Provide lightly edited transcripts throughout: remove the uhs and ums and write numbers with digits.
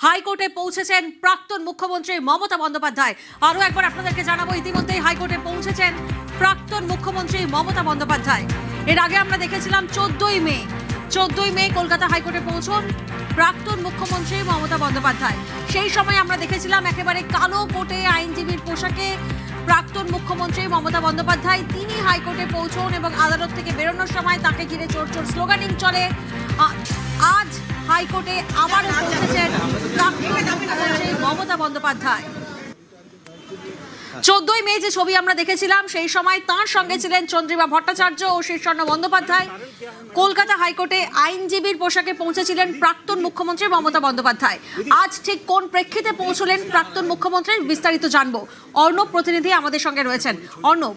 হাইকোর্টে পৌঁছেছেন প্রাক্তন মুখ্যমন্ত্রী মমতা বন্দ্যোপাধ্যায়। আরো একবার আপনাদেরকে জানাবো, ইতিমধ্যেই হাইকোর্টে পৌঁছেছেন প্রাক্তন মুখ্যমন্ত্রী মমতা বন্দ্যোপাধ্যায়। এর আগে আমরা দেখেছিলাম 14ই মে কলকাতা হাইকোর্টে পৌঁছন প্রাক্তন মুখ্যমন্ত্রী মমতা বন্দ্যোপাধ্যায়। সেই সময় আমরা দেখেছিলাম একেবারে কালো কোটে আইনজীবীর পোশাকে প্রাক্তন মুখ্যমন্ত্রী মমতা বন্দ্যোপাধ্যায় তিনি হাইকোর্টে পৌঁছন এবং আদালত থেকে বেরোনোর সময় তাকে ঘিরে চোর চোর স্লোগানিং চলে। আজ হাইকোর্টে আবারও পৌঁছেছেন প্রাক্তন মুখ্যমন্ত্রী মমতা বন্দ্যোপাধ্যায়। 14ই মে যে ছবি আমরা দেখেছিলাম সেই সময় তার সঙ্গে ছিলেন চন্দ্রিমা ভট্টাচার্য ও শীর্ষর্ণ বন্দ্যোপাধ্যায়। কলকাতা হাইকোর্টে আইনজীবীর পোশাকে পৌঁছেছিলেন প্রাক্তন মুখ্যমন্ত্রী মমতা বন্দ্যোপাধ্যায়। আজ ঠিক কোন প্রেক্ষিতে পৌঁছলেন প্রাক্তন মুখ্যমন্ত্রীর বিস্তারিত জানবো। অর্ণব প্রতিনিধি আমাদের সঙ্গে রয়েছেন। অর্ণব,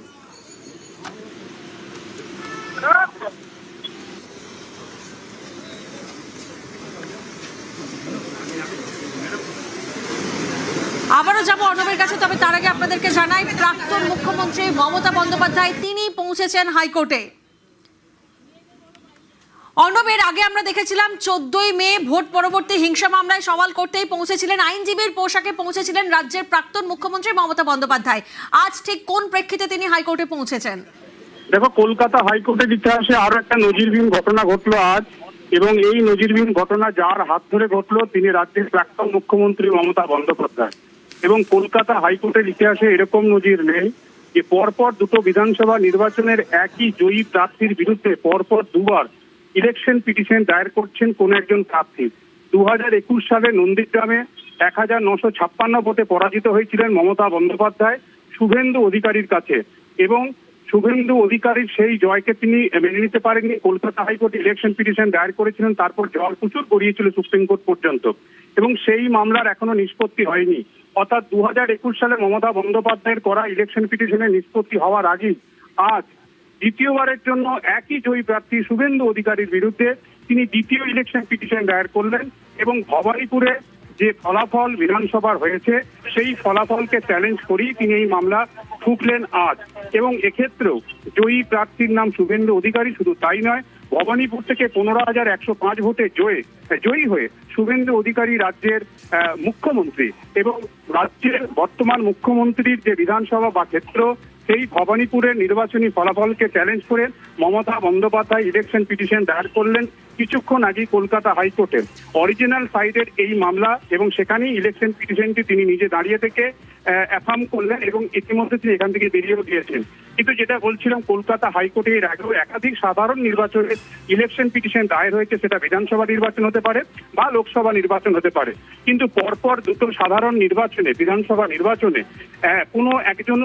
আবারও যাবো অর্ণবের কাছে, তবে তার আগে আপনাদেরকে জানাই প্রাক্তন মুখ্যমন্ত্রী মমতা বন্দ্যোপাধ্যায় তিনি পৌঁছেছেন হাইকোর্টে। অর্ণবের আগে আমরা দেখেছিলাম 14ই মে ভোট পরবর্তী হিংসা মামলায় সওয়াল করতেই পৌঁছেছিলেন আইনজীবীর পোশাকে পৌঁছেছিলেন রাজ্যের প্রাক্তন মুখ্যমন্ত্রী মমতা বন্দ্যোপাধ্যায়। আজ ঠিক কোন প্রেক্ষিতে তিনি হাইকোর্টে পৌঁছেছেন? দেখো, কলকাতা হাইকোর্টের ইতিহাসে আরো একটা নজিরবিহীন ঘটনা ঘটলো আজ, এবং এই নজিরবিহীন ঘটনা যার হাত ধরে ঘটলো তিনি রাজ্যের প্রাক্তন মুখ্যমন্ত্রী মমতা বন্দ্যোপাধ্যায়। এবং কলকাতা হাইকোর্টের ইতিহাসে এরকম নজির নেই যে পরপর দুটো বিধানসভা নির্বাচনের একই জয়ী প্রার্থীর বিরুদ্ধে পরপর দুবার ইলেকশন পিটিশন দায়ের করছেন কোন একজন প্রার্থী। 2021 সালে নন্দীগ্রামে 1956 ভোটে পরাজিত হয়েছিলেন মমতা বন্দ্যোপাধ্যায় শুভেন্দু অধিকারীর কাছে, এবং শুভেন্দু অধিকারীর সেই জয়কে তিনি মেনে নিতে পারেননি। কলকাতা হাইকোর্টে ইলেকশন পিটিশন দায়ের করেছিলেন, তারপর জল প্রচুর গড়িয়েছিল সুপ্রিম কোর্ট পর্যন্ত, এবং সেই মামলার এখনো নিষ্পত্তি হয়নি। অর্থাৎ 2021 সালে মমতা বন্দ্যোপাধ্যায়ের করা ইলেকশন পিটিশনের নিষ্পত্তি হওয়ার আগেই আজ দ্বিতীয়বারের জন্য একই জয়ী প্রার্থী শুভেন্দু অধিকারীর বিরুদ্ধে তিনি দ্বিতীয় ইলেকশন পিটিশন দায়ের করলেন, এবং ভবানীপুরে যে ফলাফল বিধানসভার হয়েছে সেই ফলাফলকে চ্যালেঞ্জ করেই তিনি এই মামলা ঠুকলেন আজ। এবং এক্ষেত্রেও জয়ী প্রার্থীর নাম শুভেন্দু অধিকারী। শুধু তাই নয়, ভবানীপুর থেকে 15,105 ভোটে জয়ী হয়ে শুভেন্দু অধিকারী রাজ্যের মুখ্যমন্ত্রী, এবং রাজ্যের বর্তমান মুখ্যমন্ত্রীর যে বিধানসভা বা ক্ষেত্র সেই ভবানীপুরের নির্বাচনী ফলাফলকে চ্যালেঞ্জ করে মমতা বন্দ্যোপাধ্যায় ইলেকশন পিটিশন দায়ের করলেন কিছুক্ষণ আগে কলকাতা হাইকোর্টে। অরিজিনাল সাইডের এই মামলা, এবং সেখানেই ইলেকশন পিটিশনটি তিনি নিজে দাঁড়িয়ে থেকে অ্যাফার্ম করলেন, এবং ইতিমধ্যে তিনি এখান থেকে বেরিয়েও গিয়েছেন। কিন্তু যেটা বলছিলাম, কলকাতা হাইকোর্টে এর আগেও একাধিক সাধারণ নির্বাচনের ইলেকশন পিটিশন দায়ের হয়েছে, সেটা বিধানসভা নির্বাচন হতে পারে বা লোকসভা নির্বাচন হতে পারে। কিন্তু পরপর দুটো সাধারণ নির্বাচনে, বিধানসভা নির্বাচনে কোনো একজন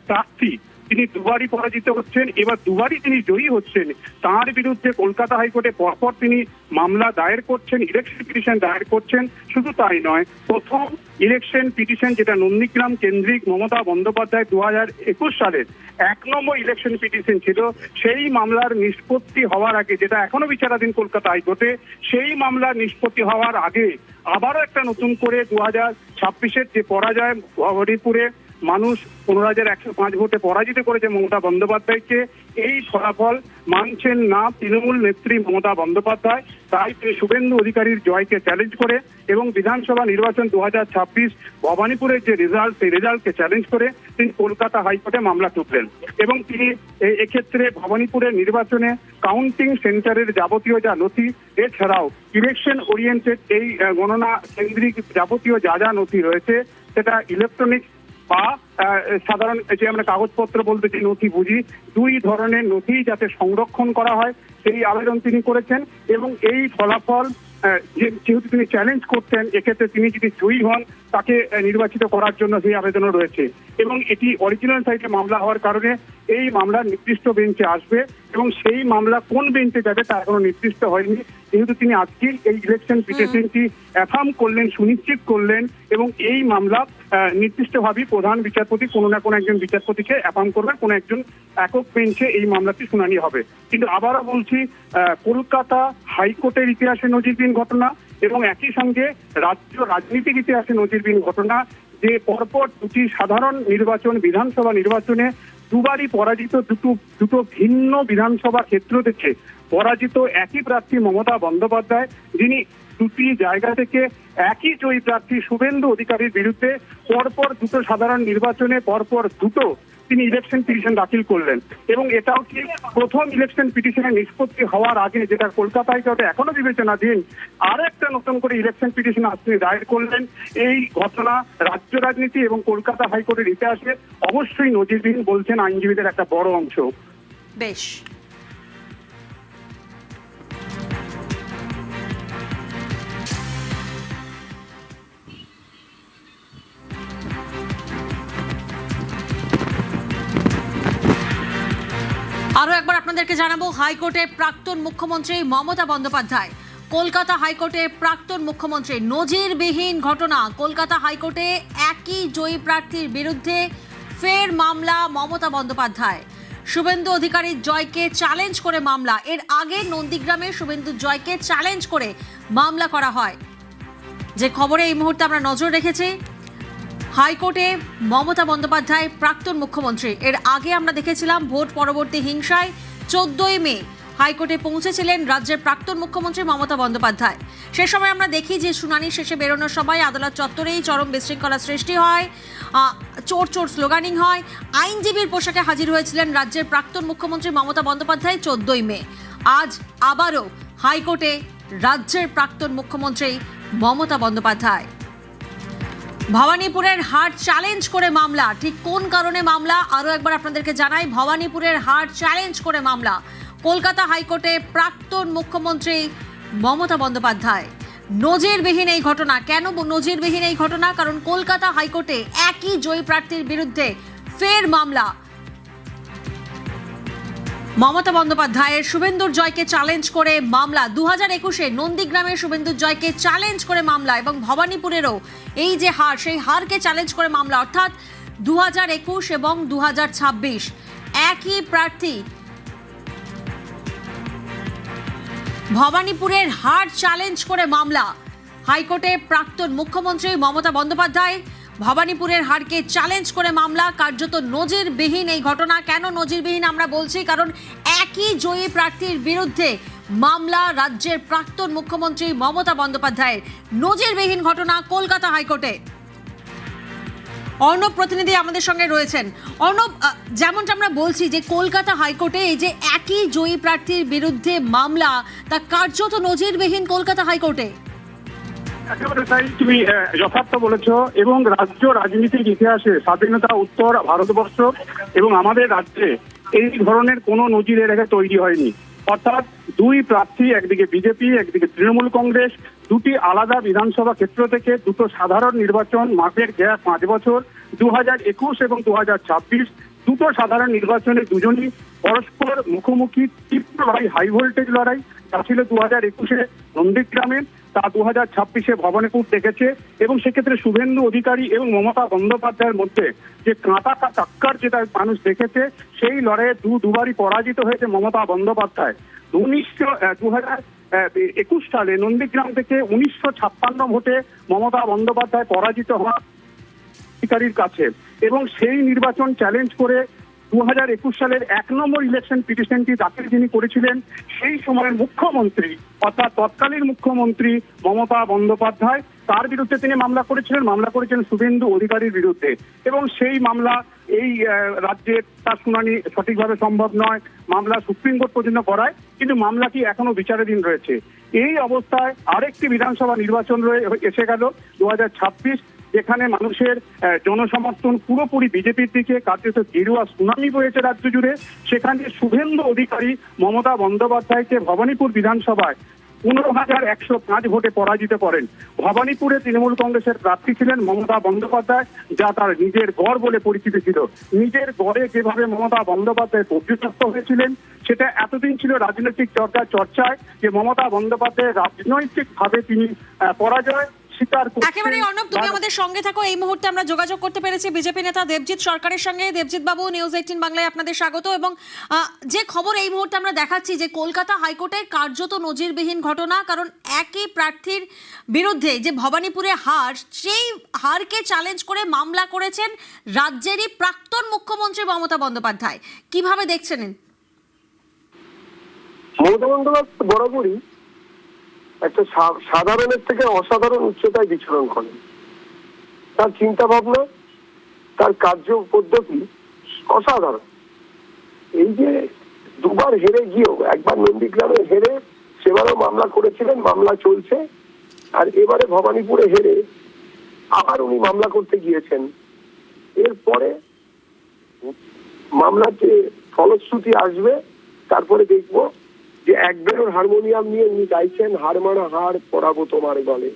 প্রার্থী তিনি দুবারই পরাজিত হচ্ছেন, এবার দুবারই তিনি জয়ী হচ্ছেন। তার বিরুদ্ধে কলকাতা হাইকোর্টে পরপর তিনি মামলা দায়ের করছেন, ইলেকশন পিটিশন দায়ের করছেন। শুধু তাই নয়, প্রথম ইলেকশন পিটিশন যেটা নন্দীগ্রাম কেন্দ্রিক মমতা বন্দ্যোপাধ্যায় 2021 সালের 1 নম্বর ইলেকশন পিটিশন ছিল, সেই মামলার নিষ্পত্তি হওয়ার আগে, যেটা এখনো বিচারাধীন কলকাতা হাইকোর্টে, সেই মামলার নিষ্পত্তি হওয়ার আগে আবারও একটা নতুন করে 2026-এর যে পরাজয় ভবানীপুরে মানুষ 15,105 ভোটে পরাজিত করেছে মমতা বন্দ্যোপাধ্যায়কে, এই ফলাফল মানছেন না তৃণমূল নেত্রী মমতা বন্দ্যোপাধ্যায়। তাই তিনি শুভেন্দু অধিকারীর জয়কে চ্যালেঞ্জ করে এবং বিধানসভা নির্বাচন 2026 ভবানীপুরের যে রেজাল্ট, সেই রেজাল্টকে চ্যালেঞ্জ করে তিনি কলকাতা হাইকোর্টে মামলা তুললেন। এবং তিনি এক্ষেত্রে ভবানীপুরের নির্বাচনে কাউন্টিং সেন্টারের যাবতীয় যা নথি, এছাড়াও ইলেকশন ওরিয়েন্টেড এই গণনা কেন্দ্রিক যাবতীয় যা যা নথি রয়েছে, সেটা ইলেকট্রনিক বা সাধারণ যে আমরা কাগজপত্র বলতে যে নথি বুঝি, দুই ধরনের নথি যাতে সংরক্ষণ করা হয় সেই আবেদন তিনি করেছেন। এবং এই ফলাফল যেহেতু তিনি চ্যালেঞ্জ করতেন, এক্ষেত্রে তিনি যদি জয়ী হন তাকে নির্বাচিত করার জন্য সেই আবেদনও রয়েছে। এবং এটি অরিজিনাল সাইটে মামলা হওয়ার কারণে এই মামলা নির্দিষ্ট বেঞ্চে আসবে, এবং সেই মামলা কোন বেঞ্চে যাবে তা এখনো নির্দিষ্ট হয়নি। যেহেতু তিনি আজকে এই ইলেকশন পিটিশনটি অ্যাফার্ম করলেন, সুনিশ্চিত করলেন, এবং এই মামলা নির্দিষ্টভাবে প্রধান বিচারপতি কোনো না কোনো একজন বিচারপতিকে অ্যাফার্ম করবেন, কোনো একজন একক বেঞ্চে এই মামলাটি শুনানি হবে। কিন্তু আবারও বলছি, কলকাতা হাইকোর্টের ইতিহাসে নজিরবিহীন ঘটনা, এবং একই সঙ্গে রাজ্য রাজনীতির ইতিহাসে নজিরবিহীন ঘটনা যে পরপর দুটি সাধারণ নির্বাচন, বিধানসভা নির্বাচনে দুবারই পরাজিত দুটো ভিন্ন বিধানসভা ক্ষেত্র থেকে পরাজিত একই প্রার্থী মমতা বন্দ্যোপাধ্যায়, যিনি দুটি জায়গা থেকে একই জয়ী প্রার্থী শুভেন্দু অধিকারীর বিরুদ্ধে পরপর দুটো সাধারণ নির্বাচনে পরপর দুটো তিনি ইলেকশন পিটিশন দাখিল করলেন। এবং এটাও ঠিক প্রথম ইলেকশন পিটিশনের নিষ্পত্তি হওয়ার আগে, যেটা কলকাতা হাইকোর্টে এখনো বিবেচনাধীন, আর একটা নতুন করে ইলেকশন পিটিশন তিনি দায়ের করলেন। এই ঘটনা রাজ্য রাজনীতি এবং কলকাতা হাইকোর্টের ইতিহাসে অবশ্যই নজিরবিহীন বলছেন আইনজীবীদের একটা বড় অংশ। বেশ, আরো একবার আপনাদেরকে জানাবো, হাইকোর্টে প্রাক্তন মুখ্যমন্ত্রী মমতা বন্দ্যোপাধ্যায়, কলকাতা হাইকোর্টে প্রাক্তন মুখ্যমন্ত্রী, নজিরবিহীন ঘটনা। কলকাতা হাইকোর্টে একই জয়ী প্রার্থীর বিরুদ্ধে ফের মামলা মমতা বন্দ্যোপাধ্যায়। শুভেন্দু অধিকারীর জয়কে চ্যালেঞ্জ করে মামলা। এর আগে নন্দীগ্রামে শুভেন্দুর জয়কে চ্যালেঞ্জ করে মামলা করা হয়। যে খবরে এই মুহূর্তে আমরা নজর রেখেছি, হাইকোর্টে মমতা বন্দ্যোপাধ্যায় প্রাক্তন মুখ্যমন্ত্রী। এর আগে আমরা দেখেছিলাম ভোট পরবর্তী হিংসায় 14ই মে হাইকোর্টে পৌঁছেছিলেন রাজ্যের প্রাক্তন মুখ্যমন্ত্রী মমতা বন্দ্যোপাধ্যায়। সে সময় আমরা দেখি যে শুনানি শেষে বেরোনোর সময় আদালত চত্বরেই চরম বিশৃঙ্খলা সৃষ্টি হয়, চোর চোর স্লোগানিং হয়। আইনজীবীর পোশাকে হাজির হয়েছিলেন রাজ্যের প্রাক্তন মুখ্যমন্ত্রী মমতা বন্দ্যোপাধ্যায় 14ই মে। আজ আবারও হাইকোর্টে রাজ্যের প্রাক্তন মুখ্যমন্ত্রী মমতা বন্দ্যোপাধ্যায়। ভবানীপুরের হাট চ্যালেঞ্জ করে মামলা। ঠিক কোন কারণে মামলা আরো একবার আপনাদেরকে জানাই। ভবানীপুরের হাট চ্যালেঞ্জ করে মামলা কলকাতা হাইকোর্টে প্রাক্তন মুখ্যমন্ত্রী মমতা বন্দ্যোপাধ্যায়। নজিরবিহীন এই ঘটনা। কেন নজিরবিহীন এই ঘটনা? কারণ কলকাতা হাইকোর্টে একই জয়ী প্রার্থীর বিরুদ্ধে ফের মামলা। মমতা বন্দ্যোপাধ্যায়ের শুভেন্দুর জয়কে চ্যালেঞ্জ করে মামলা। 2021-এ নন্দীগ্রামের শুভেন্দুর জয়কে চ্যালেঞ্জ করে মামলা এবং ভবানীপুরেরও এই যে হার, সেই হারকে চ্যালেঞ্জ করে মামলা। অর্থাৎ 2021 এবং 2026 একই প্রার্থী। ভবানীপুরের হার চ্যালেঞ্জ করে মামলা। হাইকোর্টে প্রাক্তন মুখ্যমন্ত্রী মমতা বন্দ্যোপাধ্যায় ভবানীপুরের হারকে চ্যালেঞ্জ করে মামলা। কার্যত নজিরবিহীন এই ঘটনা। কেন নজিরবিহীন আমরা বলছি? কারণ একই জয়ী প্রার্থীর বিরুদ্ধে মামলা রাজ্যের প্রাক্তন মুখ্যমন্ত্রী মমতা বন্দ্যোপাধ্যায়ের। নজিরবিহীন ঘটনা কলকাতা হাইকোর্টে। অর্ণব প্রতিনিধি আমাদের সঙ্গে রয়েছেন। অর্ণব, যেমনটা আমরা বলছি যে কলকাতা হাইকোর্টে এই যে একই জয়ী প্রার্থীর বিরুদ্ধে মামলা, তা কার্যত নজিরবিহীন কলকাতা হাইকোর্টে। একেবারে তাই, তুমি যথার্থ বলেছ। এবং রাজ্য রাজনীতির ইতিহাসে স্বাধীনতা উত্তর ভারতবর্ষ এবং আমাদের রাজ্যে এই ধরনের কোনো নজির এর আগে তৈরি হয়নি। অর্থাৎ দুই প্রার্থী, একদিকে বিজেপি একদিকে তৃণমূল কংগ্রেস, দুটি আলাদা বিধানসভা ক্ষেত্র থেকে দুটো সাধারণ নির্বাচন, মাপের গ্যাপ 5 বছর, 2021 এবং 2026 দুটো সাধারণ নির্বাচনে দুজনই পরস্পর মুখোমুখি তীব্র লড়াই, হাই ভোল্টেজ লড়াই। তা ছিল 2021-এ নন্দীগ্রামে, তা 2026-এ ভবানীপুর দেখেছে। এবং সেক্ষেত্রে শুভেন্দু অধিকারী এবং মমতা বন্দ্যোপাধ্যায়ের মধ্যে যে কাঁটা টাক্কার যেটা মানুষ দেখেছে, সেই লড়াইয়ে দুবারই পরাজিত হয়েছে মমতা বন্দ্যোপাধ্যায়। 2021 সালে নন্দীগ্রাম থেকে 1956 ভোটে মমতা বন্দ্যোপাধ্যায় পরাজিত হন অধিকারীর কাছে। এবং সেই নির্বাচন চ্যালেঞ্জ করে 2021 সালের 1 নম্বর ইলেকশন পিটিশনটি দাখিল যিনি করেছিলেন, সেই সময়ের মুখ্যমন্ত্রী অর্থাৎ তৎকালীন মুখ্যমন্ত্রী মমতা বন্দ্যোপাধ্যায়, তার বিরুদ্ধে তিনি মামলা করেছিলেন শুভেন্দু অধিকারীর বিরুদ্ধে। এবং সেই মামলা এই রাজ্যে তার শুনানি সঠিকভাবে সম্ভব নয়, মামলা সুপ্রিম কোর্ট পর্যন্ত করায়, কিন্তু মামলাটি এখনো বিচারাধীন রয়েছে। এই অবস্থায় আরেকটি বিধানসভা নির্বাচন এসে গেল 2026, যেখানে মানুষের জনসমর্থন পুরোপুরি বিজেপির দিকে, কার্যত গেরুয়া সুনামি বয়েছে রাজ্য জুড়ে। সেখানে শুভেন্দু অধিকারী মমতা বন্দ্যোপাধ্যায়কে ভবানীপুর বিধানসভায় 15,105 ভোটে পরাজিত করেন। ভবানীপুরে তৃণমূল কংগ্রেসের প্রার্থী ছিলেন মমতা বন্দ্যোপাধ্যায়, যা তার নিজের গড় বলে পরিচিতি ছিল। নিজের গড়ে যেভাবে মমতা বন্দ্যোপাধ্যায় পর্যুদস্ত হয়েছিলেন, সেটা এতদিন ছিল রাজনৈতিক চর্চায় যে মমতা বন্দ্যোপাধ্যায় রাজনৈতিকভাবে তিনি পরাজয় স্বীকার করছেন। একেবারে অর্ণব, তুমি আমাদের সঙ্গে থাকো। এই মুহূর্তে আমরা যোগাযোগ করতে পেরেছি বিজেপি নেতা দেবজিৎ সরকারের সঙ্গে। দেবজিৎ বাবু, নিউজ 18 বাংলায় আপনাদের স্বাগত। এবং যে খবর এই মুহূর্তে আমরা দেখাচ্ছি যে কলকাতা হাইকোর্টে কার্যত নজিরবিহীন ঘটনা। কারণ একই প্রার্থীর বিরুদ্ধে যে ভবানীপুরে হার, সেই হারকে চ্যালেঞ্জ করে মামলা করেছেন রাজ্যেরই প্রাক্তন মুখ্যমন্ত্রী মমতা বন্দ্যোপাধ্যায়। কিভাবে দেখছেন? মমতা বন্দ্যোপাধ্যায় বরাবরই একটা সাধারণের থেকে অসাধারণ উচ্চতায় বিচরণ করেন। তার চিন্তা ভাবনা, তার কার্য পদ্ধতি অসাধারণ। এই যে দুবার হেরে গিয়েও, একবার নন্দীগ্রামে হেরে সেবারও মামলা করেছিলেন, মামলা চলছে, আর এবারে ভবানীপুরে হেরে আবার উনি মামলা করতে গিয়েছেন। এরপরে মামলার যে ফলশ্রুতি আসবে তারপরে দেখব যে এক বেরোর হারমোনিয়াম নিয়ে উনি গাইছেন, হার মারা হার পড়াবো তোমার গলে।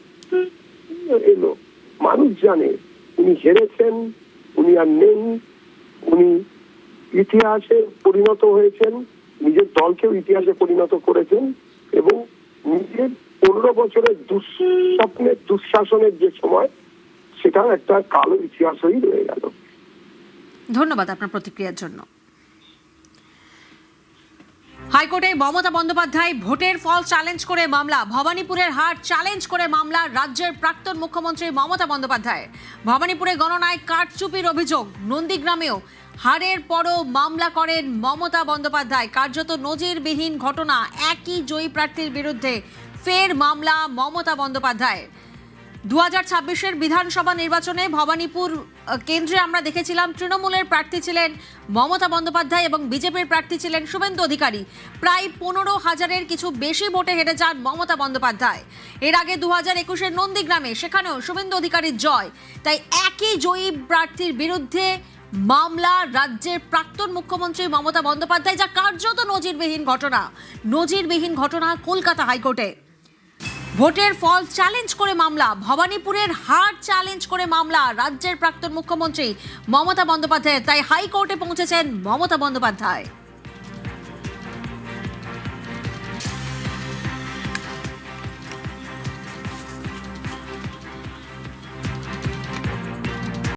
এলো মানুষ জানে উনি হেরেছেন, উনি আর নেই, উনি ইতিহাসে পরিণত হয়েছেন, নিজের দলকেও ইতিহাসে পরিণত করেছেন এবং নিজের 15 বছরের দুঃস্বপ্নের দুঃশাসনের যে সময়, সেটাও একটা কালো ইতিহাস হয়েই রয়ে গেল। ধন্যবাদ আপনার প্রতিক্রিয়ার জন্য। হাইকোর্টে মমতা বন্দ্যোপাধ্যায় ভোটের ফল চ্যালেঞ্জ করে মামলা, ভবানীপুরের হার চ্যালেঞ্জ করে মামলা রাজ্যের প্রাক্তন মুখ্যমন্ত্রী মমতা বন্দ্যোপাধ্যায়। ভবানীপুরে গণনায় কারচুপির অভিযোগ, নন্দীগ্রামেও হারের পরও মামলা করেন মমতা বন্দ্যোপাধ্যায়। কার্যত নজিরবিহীন ঘটনা, একই জয়ী প্রার্থীর বিরুদ্ধে ফের মামলা মমতা বন্দ্যোপাধ্যায়। 2026-এর বিধানসভা নির্বাচনে ভবানীপুর কেন্দ্রে আমরা দেখেছিলাম তৃণমূলের প্রার্থী ছিলেন মমতা বন্দ্যোপাধ্যায় এবং বিজেপির প্রার্থী ছিলেন শুভেন্দু অধিকারী। প্রায় 15,000-এর কিছু বেশি ভোটে হেরে যান মমতা বন্দ্যোপাধ্যায়। এর আগে 2021-এর নন্দীগ্রামে সেখানেও শুভেন্দু অধিকারীর জয়। তাই একই জয়ী প্রার্থীর বিরুদ্ধে মামলা রাজ্যের প্রাক্তন মুখ্যমন্ত্রী মমতা বন্দ্যোপাধ্যায়, যা কার্যত নজিরবিহীন ঘটনা কলকাতা হাইকোর্টে। ভোটের ফল চ্যালেঞ্জ করে মামলা, ভবানীপুরের হার চ্যালেঞ্জ করে মামলা রাজ্যের প্রাক্তন মুখ্যমন্ত্রী মমতা বন্দ্যোপাধ্যায়। তাই হাইকোর্টে পৌঁছেছেন মমতা বন্দ্যোপাধ্যায়।